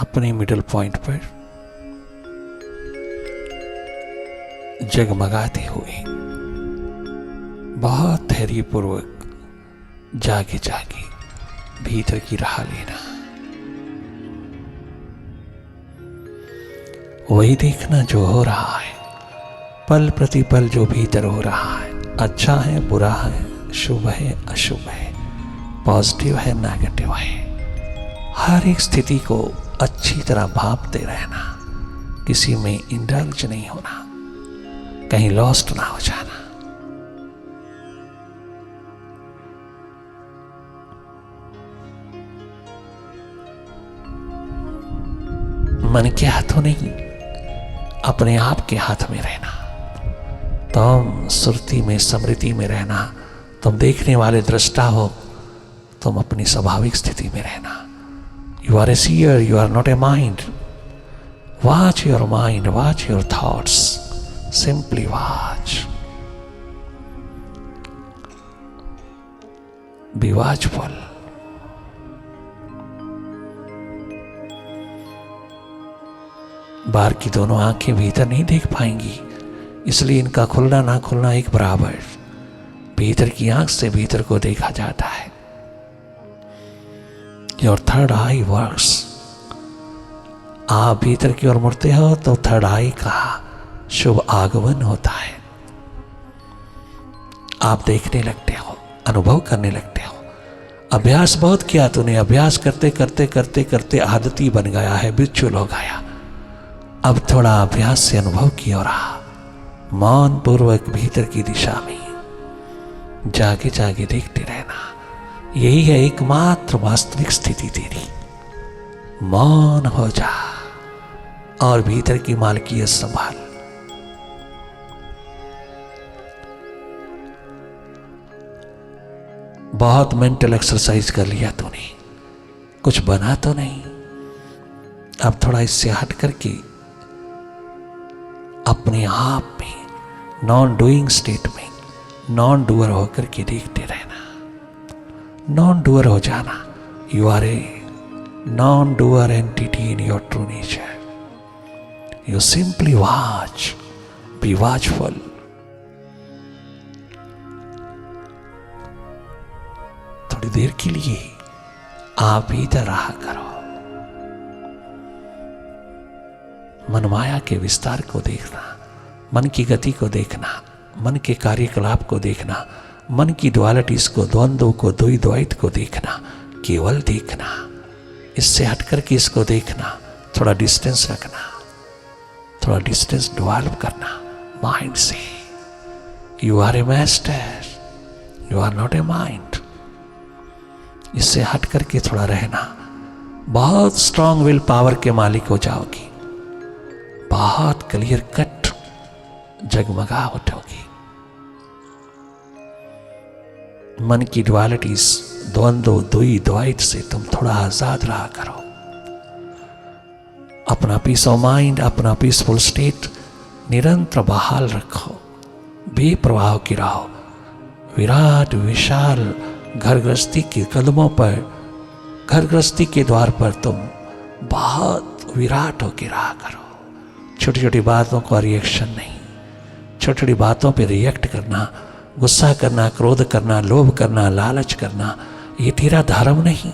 अपने middle point पर जगमगाते हुए बहुत धैर्यपूर्वक जागे जागे भीतर की राह लेना, वही देखना जो हो रहा है, पल प्रतिपल जो भीतर हो रहा है, अच्छा है बुरा है, शुभ है अशुभ है, पॉजिटिव है नेगेटिव है, हर एक स्थिति को अच्छी तरह भांपते रहना, किसी में इंडल्ज नहीं होना, कहीं लॉस्ट ना हो जाना। मन के हाथों नहीं, अपने आप के हाथ में रहना। तुम सुरती में स्मृति में रहना, तुम देखने वाले दृष्टा हो, तुम अपनी स्वाभाविक स्थिति में रहना। You are a seer, you are not a mind. Watch your mind, watch your thoughts, simply watch, be watchful. बाहर की दोनों आंखें भीतर नहीं देख पाएंगी, इसलिए इनका खुलना ना खुलना एक बराबर। भीतर की आंख से भीतर को देखा जाता है। Your third I works. आप भीतर की ओर मुड़ते हो तो थर्ड आई का शुभ आगमन होता है। आप देखने लगते हो, अनुभव करने लगते हो। अभ्यास बहुत किया तूने, अभ्यास करते करते करते करते आदती बन गया है, बिच्छुल हो गया। अब थोड़ा अभ्यास से अनुभव की हो रहा, मौन पूर्वक भीतर की दिशा में जागे जागे देखते रहना। यही है एकमात्र वास्तविक स्थिति तेरी। मौन हो जा और भीतर की मालकियत संभाल। बहुत मेंटल एक्सरसाइज कर लिया तूने, कुछ बना तो नहीं। अब थोड़ा इससे हट करके अपने आप में नॉन डूइंग स्टेट में नॉन डूअर होकर के देखते रहना। नॉन डूअर हो जाना। You are a non doer entity in your true nature. You simply watch, be watchful. थोड़ी देर के लिए आप भीतर रहा करो। मन माया के विस्तार को देखना, मन की गति को देखना, मन के कार्यकलाप को देखना, मन की ड्युअलिटीज को, द्वंद्व को, द्वैत को देखना, केवल देखना। इससे हटकर के इसको देखना, थोड़ा डिस्टेंस रखना, थोड़ा डिस्टेंस डेवलप करना माइंड से। You are a master, you are not a mind. इससे हटकर के थोड़ा रहना, बहुत स्ट्रांग विल पावर के मालिक हो जाओगी, बहुत क्लियर कट जगमगा उठोगी। मन की ड्युअलिटीज, द्वंद्व, द्वैत से तुम थोड़ा आजाद रहा करो। अपना पीस ऑफ माइंड, अपना पीसफुल स्टेट निरंतर बहाल रखो, बेप्रवाह की रहो। विराट विशाल घर गृहस्थी के कदमों पर, घर गृहस्थी के द्वार पर तुम बहुत विराट होकर रहा करो। छोटी छोटी बातों का रिएक्शन नहीं, छोटी छोटी बातों पे रिएक्ट करना, गुस्सा करना, क्रोध करना, लोभ करना, लालच करना, ये तेरा धर्म नहीं।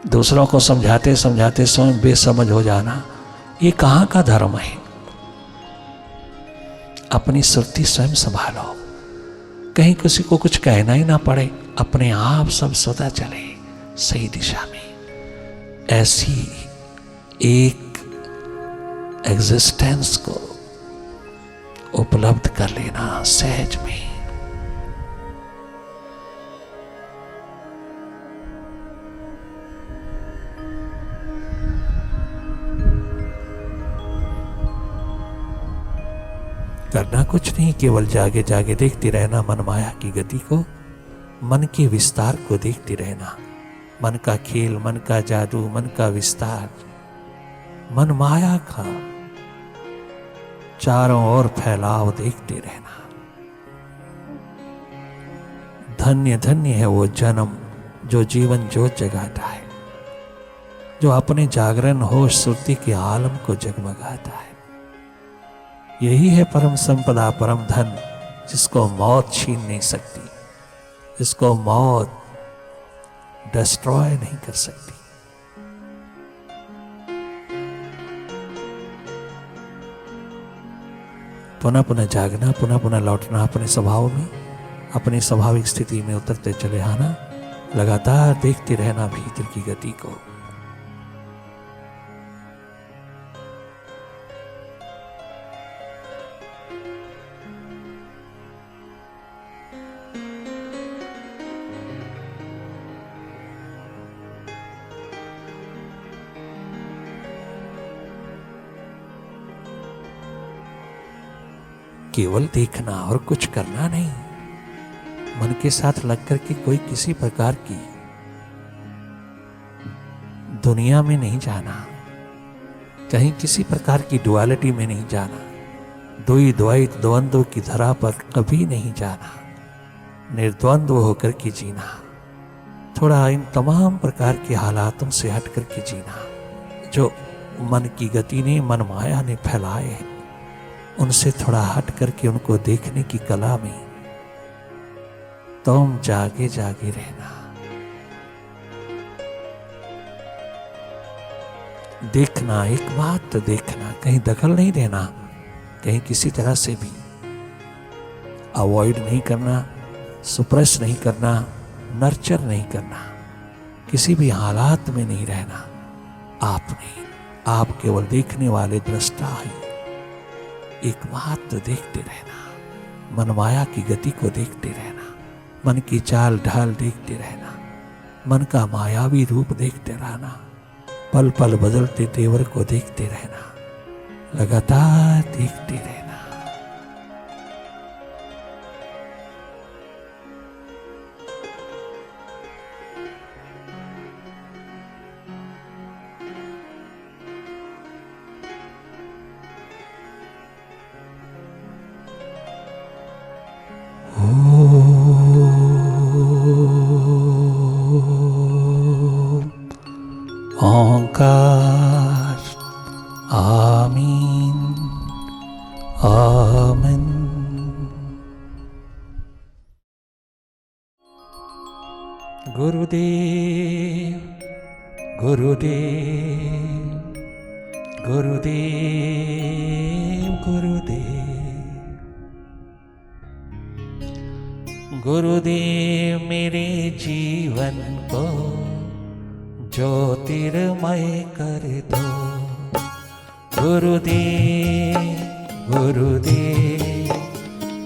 दूसरों को समझाते समझाते स्वयं बेसमझ हो जाना, ये कहाँ का धर्म है। अपनी सुरती स्वयं संभालो, कहीं किसी को कुछ कहना ही ना पड़े, अपने आप सब स्वतः चले सही दिशा में। ऐसी एक एग्जिस्टेंस को उपलब्ध कर लेना सहज में। करना कुछ नहीं, केवल जागे जागे देखते रहना मन माया की गति को, मन के विस्तार को देखते रहना। मन का खेल, मन का जादू, मन का विस्तार, मन माया का चारों ओर फैलाव देखते रहना। धन्य धन्य है वो जन्म जो जीवन ज्योत जगाता है। जो अपने जागरण होश सुरती के आलम को जगमगाता है। यही है परम संपदा, परम धन, जिसको मौत छीन नहीं सकती, जिसको मौत डिस्ट्रॉय नहीं कर सकती। पुनः पुनः जागना, पुनः पुनः लौटना अपने स्वभाव में, अपनी स्वाभाविक स्थिति में उतरते चले आना, लगातार देखते रहना भीतर की गति को। केवल देखना और कुछ करना नहीं, मन के साथ लग कर के कोई किसी प्रकार की दुनिया में नहीं जाना, कहीं किसी प्रकार की डुअलिटी में नहीं जाना, द्वैत द्वैत द्वंद्व की धरा पर कभी नहीं जाना, निर्द्वंद्व होकर के जीना, थोड़ा इन तमाम प्रकार के हालातों से हट करके जीना जो मन की गति ने, मन माया ने फैलाए हैं, उनसे थोड़ा हट करके उनको देखने की कला में तुम जागे जागे रहना। देखना, एक बात तो देखना, कहीं दखल नहीं देना, कहीं किसी तरह से भी अवॉइड नहीं करना, सुप्रेस नहीं करना, नर्चर नहीं करना, किसी भी हालात में नहीं रहना। आप केवल देखने वाले दृष्टा हैं। एकमात्र देखते रहना, मन माया की गति को देखते रहना, मन की चाल ढाल देखते रहना, मन का मायावी रूप देखते रहना, पल पल बदलते तेवर को देखते रहना, लगातार देखते रहना। ओंकार आमीन आमीन। गुरुदेव गुरुदेव गुरुदेव गुरुदेव गुरुदेव मेरे जीवन को ज्योतिर्मय कर दो। गुरुदेव गुरुदेव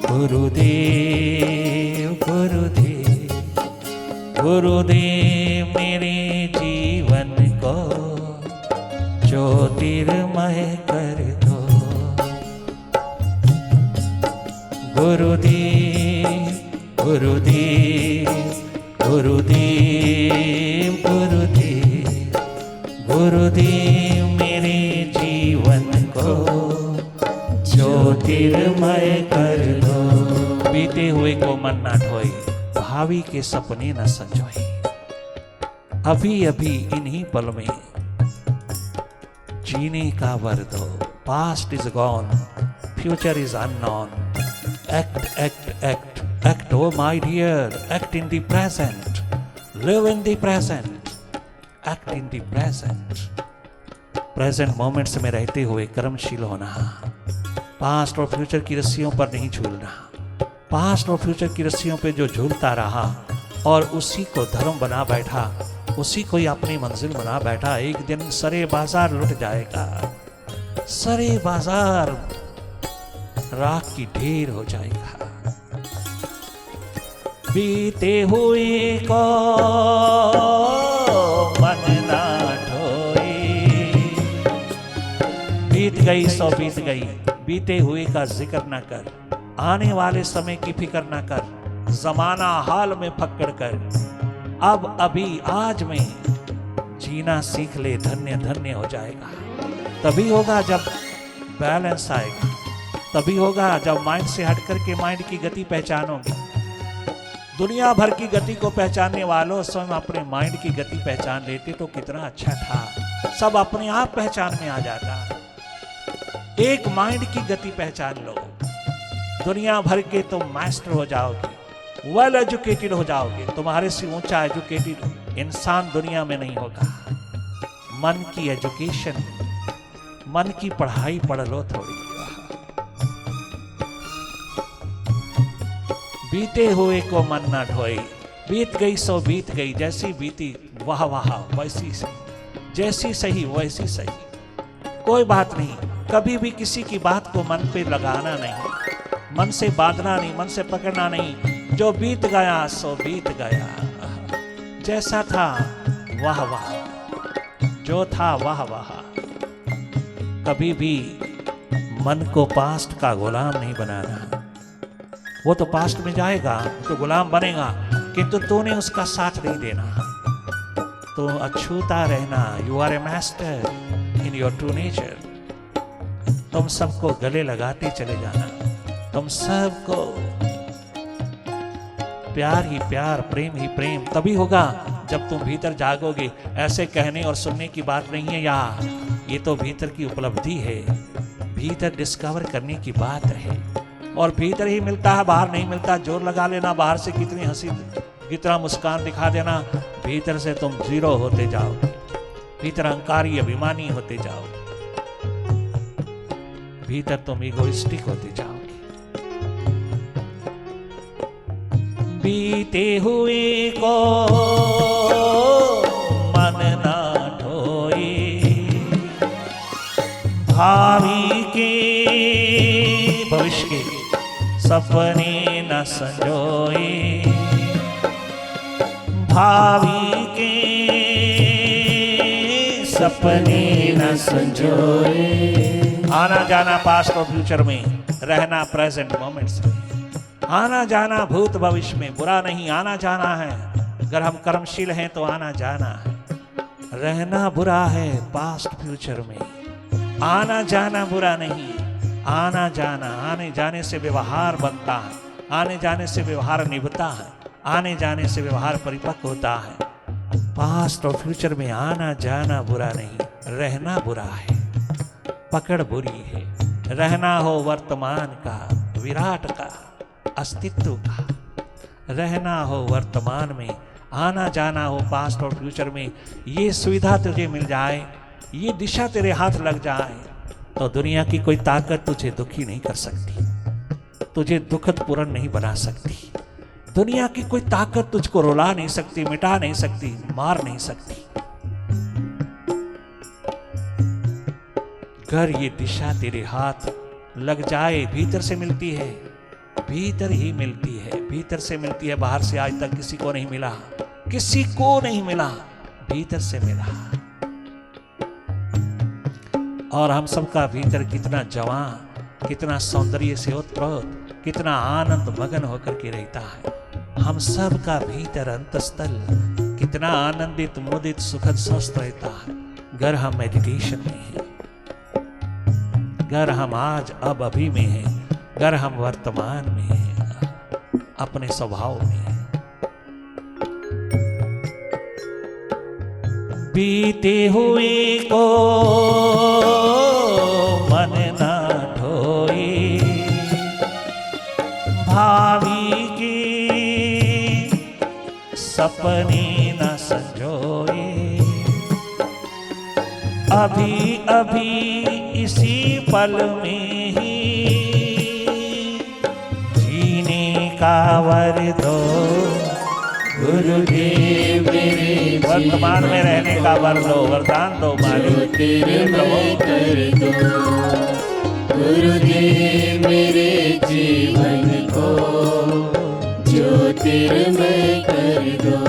गुरुदेव गुरुदेव गुरुदेव मेरे जीवन को ज्योतिर्मय कर दो। गुरुदेव गुरुदेव गुरुदेव गुरुदेव गुरुदेव मेरे जीवन को ज्योतिर्मय कर दो। बीते हुए को मन ना ढोए, भावी के सपने न संजोए। अभी अभी इन्हीं पल में जीने का वर दो। Past is gone, future is unknown. Act act act act o my dear, act in the present, live in the present, act in the present. Present moments में रहते हुए कर्मशील होना। पास्ट और फ्यूचर की रस्सियों पर नहीं झूलना। पास्ट और फ्यूचर की रस्सियों पे जो झूलता रहा और उसी को धर्म बना बैठा, उसी को ही अपनी मंजिल बना बैठा, एक दिन सरे बाजार लुट जाएगा। सरे बाजार राख की ढेर हो जाएगा। बीते हुए को मन ना ढोए। बीत गई सो बीत गई, बीते हुए का जिक्र ना कर। आने वाले समय की फिक्र ना कर। जमाना हाल में फक्कड़ कर। अब अभी आज में जीना सीख ले, धन्य धन्य हो जाएगा। तभी होगा जब बैलेंस आएगा, तभी होगा जब माइंड से हट करके माइंड की गति पहचानोगे। दुनिया भर की गति को पहचानने वालों स्वयं अपने माइंड की गति पहचान लेते तो कितना अच्छा था। सब अपने आप पहचान में आ जाता है। एक माइंड की गति पहचान लो, दुनिया भर के तुम मास्टर हो जाओगे, वेल एजुकेटेड हो जाओगे। तुम्हारे से ऊंचा एजुकेटेड इंसान दुनिया में नहीं होगा। मन की एजुकेशन, मन की पढ़ाई पढ़ लो थोड़ी। बीते हुए को मन ना ढोई, बीत गई सो बीत गई, जैसी बीती वाह वाह वैसी सही, जैसी सही वैसी सही। कोई बात नहीं, कभी भी किसी की बात को मन पे लगाना नहीं, मन से बांधना नहीं, मन से पकड़ना नहीं। जो बीत गया सो बीत गया, जैसा था वाह वाह, जो था वाह वाह। कभी भी मन को पास्ट का गुलाम नहीं बनाना। वो तो पास्ट में जाएगा, तो गुलाम बनेगा, किंतु तूने उसका साथ नहीं देना। तो अछूता रहना। You are a master in your true nature. तुम सबको गले लगाते चले जाना, तुम सबको प्यार ही प्यार, प्रेम ही प्रेम तभी होगा जब तुम भीतर जागोगे। ऐसे कहने और सुनने की बात नहीं है यार, ये तो भीतर की उपलब्धि है, भीतर डिस्कवर करने की बात है। और भीतर ही मिलता है, बाहर नहीं मिलता। जोर लगा लेना, बाहर से कितनी हंसी, कितना मुस्कान दिखा देना, भीतर से तुम जीरो होते जाओगे, भीतर अहंकारी अभिमानी होते जाओगे, भीतर तुम इगोइस्टिक होते जाओगे। बीते हुए को मन ना ढोए, भावी के भविष्य के सपने न संजोए, भावी के सपने न संजोए। आना जाना पास्ट और फ्यूचर में, रहना प्रेजेंट मोमेंट्स में। आना जाना भूत भविष्य में बुरा नहीं, आना जाना है। अगर हम कर्मशील हैं तो आना जाना है। रहना बुरा है पास्ट फ्यूचर में, आना जाना बुरा नहीं। आना जाना, आने जाने से व्यवहार बनता है, आने जाने से व्यवहार निभता है, आने जाने से व्यवहार परिपक्व होता है। पास्ट और फ्यूचर में आना जाना बुरा नहीं, रहना बुरा है, पकड़ बुरी है। रहना हो वर्तमान का, विराट का, अस्तित्व का। रहना हो वर्तमान में, आना जाना हो पास्ट और फ्यूचर में। ये सुविधा तुझे मिल जाए, ये दिशा तेरे हाथ लग जाए, तो दुनिया की कोई ताकत तुझे दुखी नहीं कर सकती, तुझे दुखद पूर्ण नहीं बना सकती। दुनिया की कोई ताकत तुझको रुला नहीं सकती, मिटा नहीं सकती, मार नहीं सकती। अगर ये दिशा तेरे हाथ लग जाए, भीतर से मिलती है, भीतर ही मिलती है, भीतर से मिलती है। बाहर से आज तक किसी को नहीं मिला, किसी को नहीं मिला, भीतर से मिला। और हम सबका भीतर कितना जवान, कितना सौंदर्य से ओतप्रोत, कितना आनंद मगन होकर के रहता है। हम सब का भीतर अंतस्थल कितना आनंदित, मुदित, सुखद, स्वस्थ रहता है। अगर हम मेडिटेशन में हैं, अगर हम आज अब अभी में हैं, अगर हम वर्तमान में हैं, अपने स्वभाव में हैं। बीते हुए को मन ना ढोए, भावी के सपने न संजोए। अभी अभी इसी पल में ही जीने का वर दो गुरुदेव मेरे। वर्तमान में रहने का वर दो, वरदान दो मालिक कर दो गुरुदेव मेरे जीवन को ज्योतिर्मय कर दो।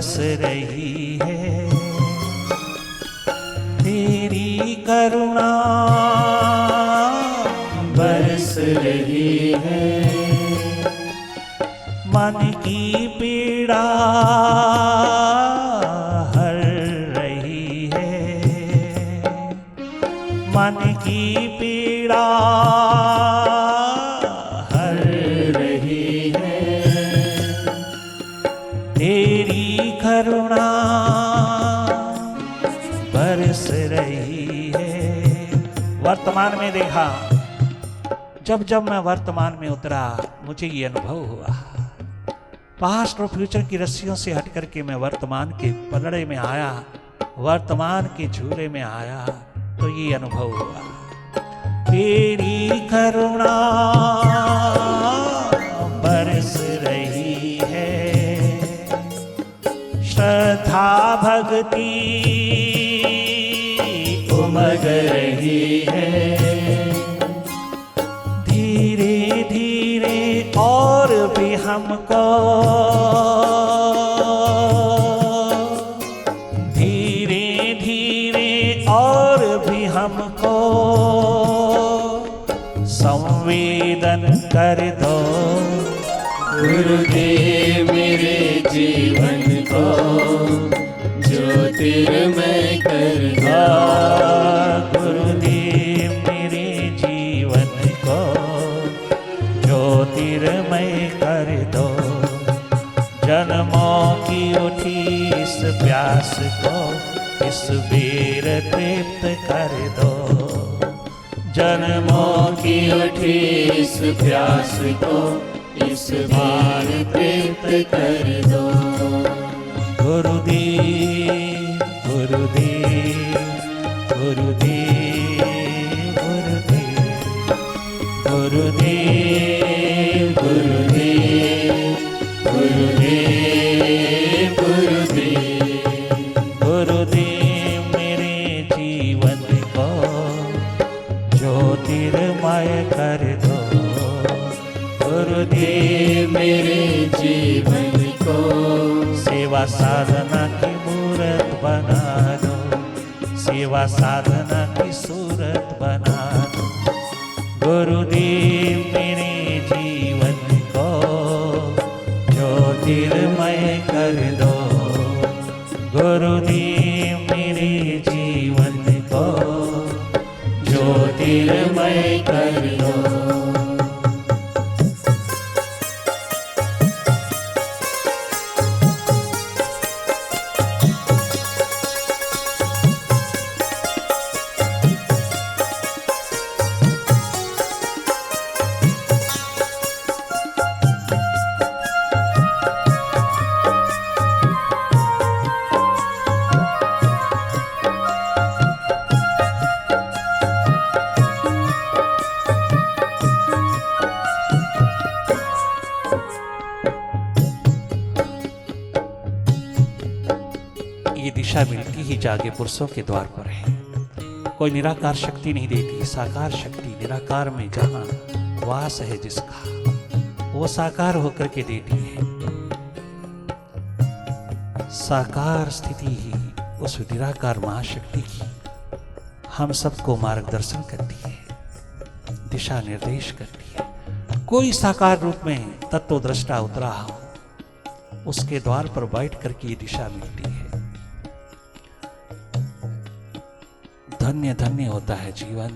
बरस रही है तेरी करुणा बरस रही है मन की पीड़ा हर रही है मन की पीड़ा हर रही है तेरी करुणा बरस रही है। वर्तमान में देखा, जब जब मैं वर्तमान में उतरा मुझे ये अनुभव हुआ, पास्ट और फ्यूचर की रस्सियों से हट करके मैं वर्तमान के पलड़े में आया, वर्तमान के झूले में आया तो ये अनुभव हुआ तेरी करुणा बरस रही है श्रद्धा भक्ति उमग रही है धीरे धीरे और भी हमको धीरे धीरे और भी हमको संवेदन कर दो गुरुदेव मेरे जीवन को ज्योतिर्मय कर दो गुरुदेव मेरे जीवन को ज्योतिर्मय कर दो जन्मों की उठी इस प्यास को इस बेर तृप्त कर दो जन्मों की उठी इस प्यास को इस बार तृप्त कर दो गुरुदेव गुरुदेव गुरुदेव गुरुदेव गुरुदेव गुरुदेव गुरुदेव गुरुदेव गुरुदेव मेरे जीवन को ज्योतिर्मय कर दो गुरुदेव मेरे जीवन को सेवा साधना की मूरत बना दो सेवा साधना की सूरत बना दो गुरुदेव मेरे जीवन को ज्योतिर्मय कर दो गुरुदेव मेरे जीवन को ज्योतिर्मय कर दो ये दिशा मिलती ही जागे पुरुषों के द्वार पर है। कोई निराकार शक्ति नहीं देती, साकार शक्ति निराकार में जहां वास है जिसका वो साकार होकर के देती है। साकार स्थिति ही उस निराकार महाशक्ति की हम सबको मार्गदर्शन करती है, दिशा निर्देश करती है। कोई साकार रूप में तत्वदृष्टा उतरा हो उसके द्वार पर बैठ करके ये दिशा मिलती है। धन्य धन्य होता है जीवन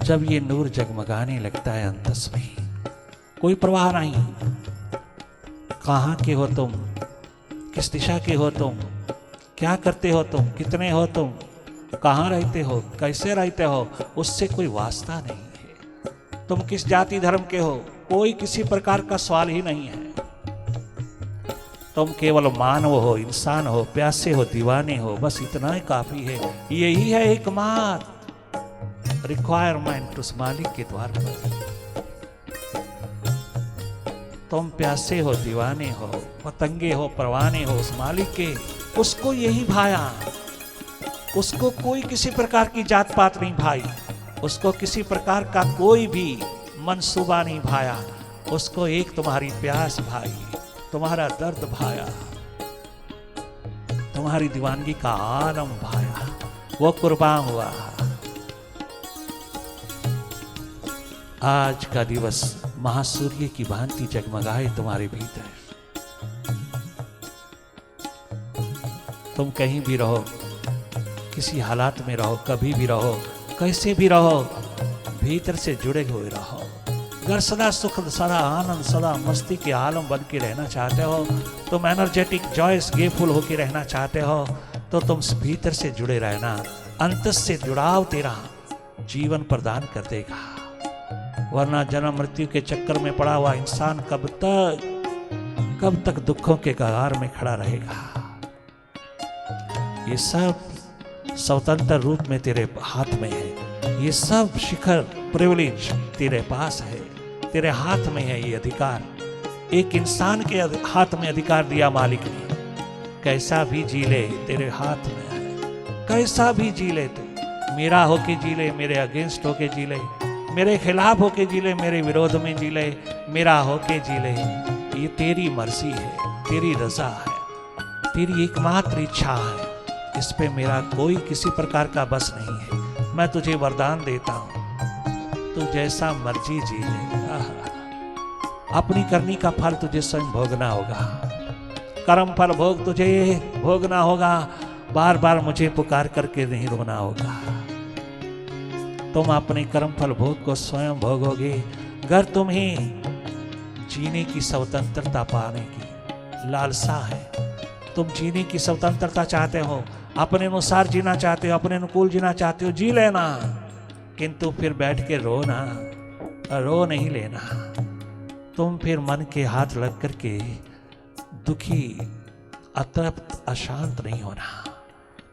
जब ये नूर जगमगाने लगता है अंतस में। कोई परवाह नहीं, कहाँ के हो तुम, किस दिशा के हो तुम, क्या करते हो तुम, कितने हो तुम, कहाँ रहते हो, कैसे रहते हो, उससे कोई वास्ता नहीं है। तुम किस जाति धर्म के हो, कोई किसी प्रकार का सवाल ही नहीं है। तुम केवल मानव हो, इंसान हो, प्यासे हो, दीवाने हो, बस इतना ही काफी है। यही है एकमात्र रिक्वायरमेंट उस मालिक के द्वार पर। तुम प्यासे हो, दीवाने हो, पतंगे हो, परवाने हो उस मालिक के, उसको यही भाया। उसको कोई किसी प्रकार की जात पात नहीं भाई, उसको किसी प्रकार का कोई भी मनसूबा नहीं भाया। उसको एक तुम्हारी प्यास भाई, तुम्हारा दर्द भाया। तुम्हारी दीवानगी का आलम भाया, वो कुर्बान हुआ। आज का दिवस महासूर्य की भांति जगमगाए तुम्हारे भीतर। तुम कहीं भी रहो, किसी हालात में रहो, कभी भी रहो, कैसे भी रहो, भीतर से जुड़े हुए रहो। अगर सदा सुख, सदा आनंद, सदा मस्ती के आलम बन के रहना चाहते हो, तुम एनर्जेटिक, जॉयस, गेफुल होके रहना चाहते हो, तो तुम भीतर से जुड़े रहना। अंत से जुड़ाव तेरा जीवन प्रदान कर देगा। वरना जन्म मृत्यु के चक्कर में पड़ा हुआ इंसान कब तक दुखों के कगार में खड़ा रहेगा। ये सब स्वतंत्र रूप में तेरे हाथ में है। ये सब शिखर प्रिविलेज तेरे पास है, तेरे हाथ में है ये अधिकार। एक इंसान के हाथ में अधिकार दिया मालिक ने। कैसा भी जी ले तेरे हाथ में है, कैसा भी जी ले तू। मेरा होके जी ले, मेरे अगेंस्ट होके जी ले, मेरे खिलाफ होके जी ले, मेरे विरोध में जी ले, मेरा होके जी ले। ये तेरी मर्जी है, तेरी रजा है, तेरी एकमात्र इच्छा है। इस पे मेरा कोई किसी प्रकार का बस नहीं है। मैं तुझे वरदान देता हूं, तू जैसा मर्जी जी ले। अपनी करनी का फल तुझे स्वयं भोगना होगा। कर्म फल भोग तुझे भोगना होगा। बार बार मुझे पुकार करके नहीं रोना होगा। तुम अपने कर्म फल भोग को स्वयं भोगोगे। अगर तुम्हें जीने की स्वतंत्रता पाने की लालसा है, तुम जीने की स्वतंत्रता चाहते हो, अपने अनुसार जीना चाहते हो, अपने अनुकूल जीना चाहते हो, जी लेना। किंतु फिर बैठ के रो नहीं लेना। तुम फिर मन के हाथ लग करके दुखी, अतृप्त, अशांत नहीं होना।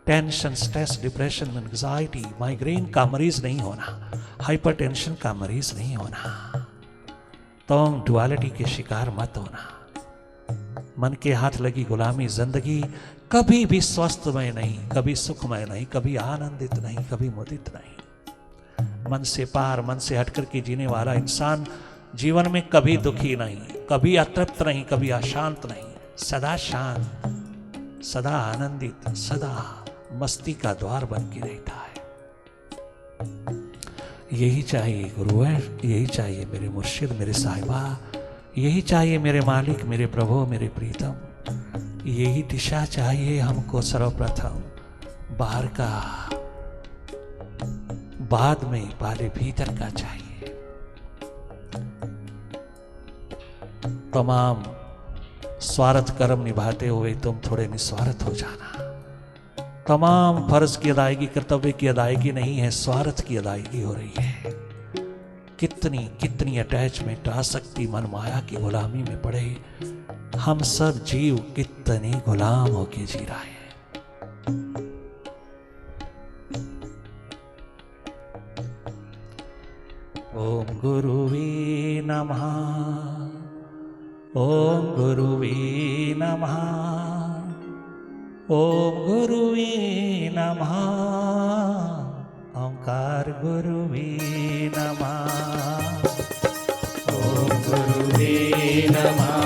Tension, stress, depression, anxiety, migraine का मरीज नहीं होना। हाइपरटेंशन का मरीज नहीं होना। तुम डुअलिटी के शिकार मत होना। मन के हाथ लगी गुलामी जिंदगी कभी भी स्वस्थमय नहीं, कभी सुखमय नहीं, कभी आनंदित नहीं, कभी मुदित नहीं। मन से पार, मन से हटकर के जीने वाला इंसान जीवन में कभी दुखी नहीं, कभी अतृप्त नहीं, कभी अशांत नहीं। सदा शांत, सदा आनंदित, सदा मस्ती का द्वार बन के रहता है। यही चाहिए गुरुवर, यही चाहिए मेरे मुर्शिद, मेरे साहिबा, यही चाहिए मेरे मालिक, मेरे प्रभु, मेरे प्रीतम। यही दिशा चाहिए हमको सर्वप्रथम। बाहर का बाद में, पहले भीतर का चाहिए। तमाम स्वार्थ कर्म निभाते हुए तुम थोड़े निस्वार्थ हो जाना। तमाम फर्ज की अदायगी, कर्तव्य की अदायगी नहीं है, स्वार्थ की अदायगी हो रही है। कितनी अटैचमेंट, आसक्ति, मन माया की गुलामी में पड़े हम सब जीव कितने गुलाम होके जी रहे हैं। ओम गुरुवे नमः, ओम गुरुवे नमः, ओम गुरुवे नमः, ओंकार गुरुवे नमः, ओम गुरुवे नमः।